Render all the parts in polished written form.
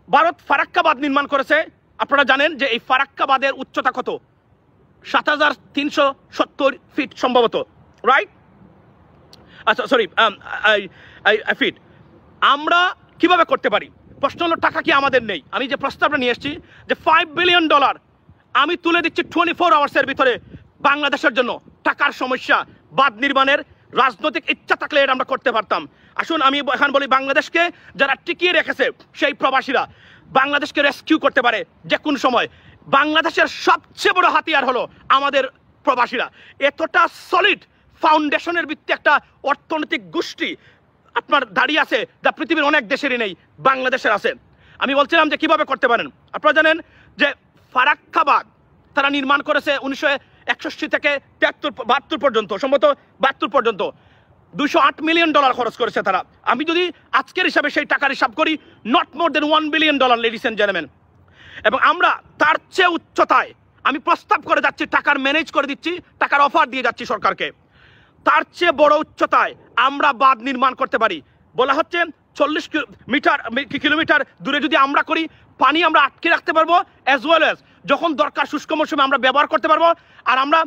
ভারত ফারাক্কা নির্মাণ করেছে। আপনারা জানেন যে এই ফারাক্কা উচ্চতা কত? ৭,৩৭০ ফিট সম্ভবত, রাইট? আচ্ছা সরি, ফিট। আমরা কিভাবে করতে পারি? প্রশ্ন হলো টাকা কি আমাদের নেই? আমি যে প্রস্তাবটা নিয়ে এসেছি যে $5 বিলিয়ন আমি তুলে দিচ্ছি 24 আওয়ার্সের ভিতরে বাংলাদেশের জন্য। টাকার সমস্যা, বাঁধ নির্মাণের রাজনৈতিক ইচ্ছা থাকলে এটা আমরা করতে পারতাম। আসুন আমি এখন বলি, বাংলাদেশকে যারা টিকিয়ে রেখেছে সেই প্রবাসীরা বাংলাদেশকে রেস্কিউ করতে পারে যে কোন সময়। বাংলাদেশের সবচেয়ে বড় হাতিয়ার হলো আমাদের প্রবাসীরা। এতটা সলিড ফাউন্ডেশনের ভিত্তি একটা অর্থনৈতিক গোষ্ঠী আপনার দাঁড়িয়ে আছে যা পৃথিবীর অনেক দেশেরই নেই, বাংলাদেশের আছে। আমি বলছিলাম যে কিভাবে করতে পারেন। আপনারা জানেন যে ফারাক্কা বাঁধ তারা নির্মাণ করেছে 1961 থেকে 72 পর্যন্ত, সম্ভবত 72 পর্যন্ত $208 মিলিয়ন খরচ করেছে তারা। আমি যদি আজকের হিসাবে সেই টাকার হিসাব করি, not more than $1 billion, ladies and gentleman. এবং আমরা তার চেয়ে উচ্চতায় আমি প্রস্তাব করে যাচ্ছি, টাকার ম্যানেজ করে দিচ্ছি, টাকার অফার দিয়ে যাচ্ছি সরকারকে। তার চেয়ে বড় উচ্চতায় আমরা বাঁধ নির্মাণ করতে পারি। বলা হচ্ছে 40 কিলোমিটার দূরে যদি আমরা করি, পানি আমরা আটকে রাখতে পারবো, অ্যাজ ওয়েল অ্যাজ যখন দরকার শুষ্ক মৌসুমে আমরা ব্যবহার করতে পারবো। আর আমরা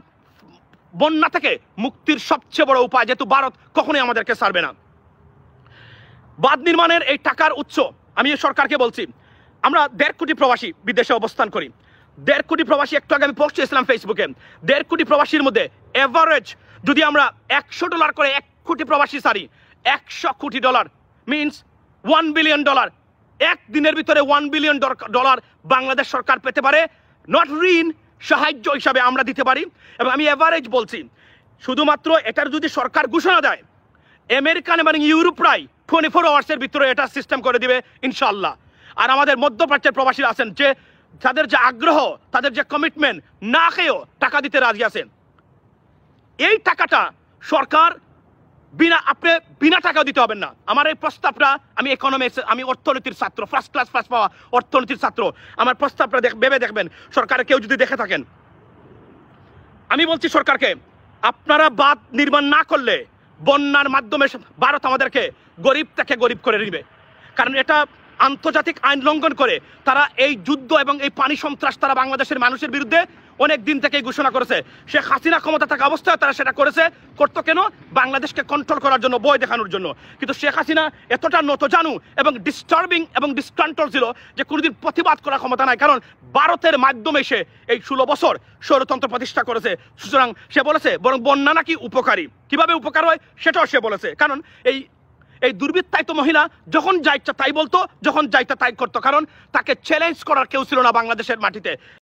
বন্যা থেকে মুক্তির সবচেয়ে বড় উপায়, যেহেতু ভারত কখনোই আমাদেরকে ছাড়বে না। বাঁধ নির্মাণের এই টাকার উৎস আমি সরকারকে বলছি। আমরা 1.5 কোটি প্রবাসী বিদেশে অবস্থান করি। 1.5 কোটি প্রবাসী, একটু আগে আমি পোস্ট করেছিলাম ফেসবুকে, 1.5 কোটি প্রবাসীর মধ্যে এভারেজ যদি আমরা $100 করে 1 কোটি প্রবাসী সারি, $100 কোটি মিনস $1 বিলিয়ন। একদিনের ভিতরে $1 বিলিয়ন বাংলাদেশ সরকার পেতে পারে, নট ঋণ, সাহায্য হিসাবে আমরা দিতে পারি। এবং আমি এভারেজ বলছি, শুধুমাত্র এটার যদি সরকার ঘোষণা দেয়, আমেরিকান এবং ইউরোপরাই 24 আওয়ার্সের ভিতরে এটা সিস্টেম করে দিবে ইনশাল্লাহ। আর আমাদের মধ্যপ্রাচ্যের প্রবাসীরা আছেন যে তাদের যে আগ্রহ, তাদের যে কমিটমেন্ট, না খেয়েও টাকা দিতে রাজি আছেন। এই টাকাটা সরকার বিনা টাকা দিতে হবেন না। আমার এই প্রস্তাবটা, আমি ইকোনমিক্স, আমি অর্থনীতির ছাত্র, ফার্স্ট ক্লাস ফার্স্ট পাওয়া অর্থনীতির ছাত্র। আমার প্রস্তাবটা ভেবে দেখবেন, সরকারে কেউ যদি দেখে থাকেন। আমি বলছি সরকারকে, আপনারা বাঁধ নির্মাণ না করলে বন্যার মাধ্যমে ভারত আমাদেরকে গরিব থেকে গরিব করে দিবে। কারণ এটা আন্তর্জাতিক আইন লঙ্ঘন করে তারা এই যুদ্ধ এবং এই পানি সন্ত্রাস তারা বাংলাদেশের মানুষের বিরুদ্ধে অনেক দিন থেকেই ঘোষণা করেছে। শেখ হাসিনা ক্ষমতা থাকা অবস্থায় তারা সেটা করতো কেন? বাংলাদেশকে কন্ট্রোল করার জন্য, ভয় দেখানোর জন্য। কিন্তু শেখ হাসিনা এতটা নতজানু এবং ডিস্টার্বিং এবং ডিসকন্ট্রোল ছিল যে কোনোদিন প্রতিবাদ করার ক্ষমতা নাই। কারণ ভারতের মাধ্যমে সে এই 16 বছর স্বৈরতন্ত্র প্রতিষ্ঠা করেছে। সুতরাং সে বলেছে বরং বন্যা নাকি উপকারী। কিভাবে উপকার হয় সেটাও সে বলেছে। কারণ এই দুর্বৃত্তায়িত মহিলা যখন যা ইচ্ছা তাই বলতো, যখন যা ইচ্ছা তাই করতো। কারণ তাকে চ্যালেঞ্জ করার কেউ ছিল না বাংলাদেশের মাটিতে।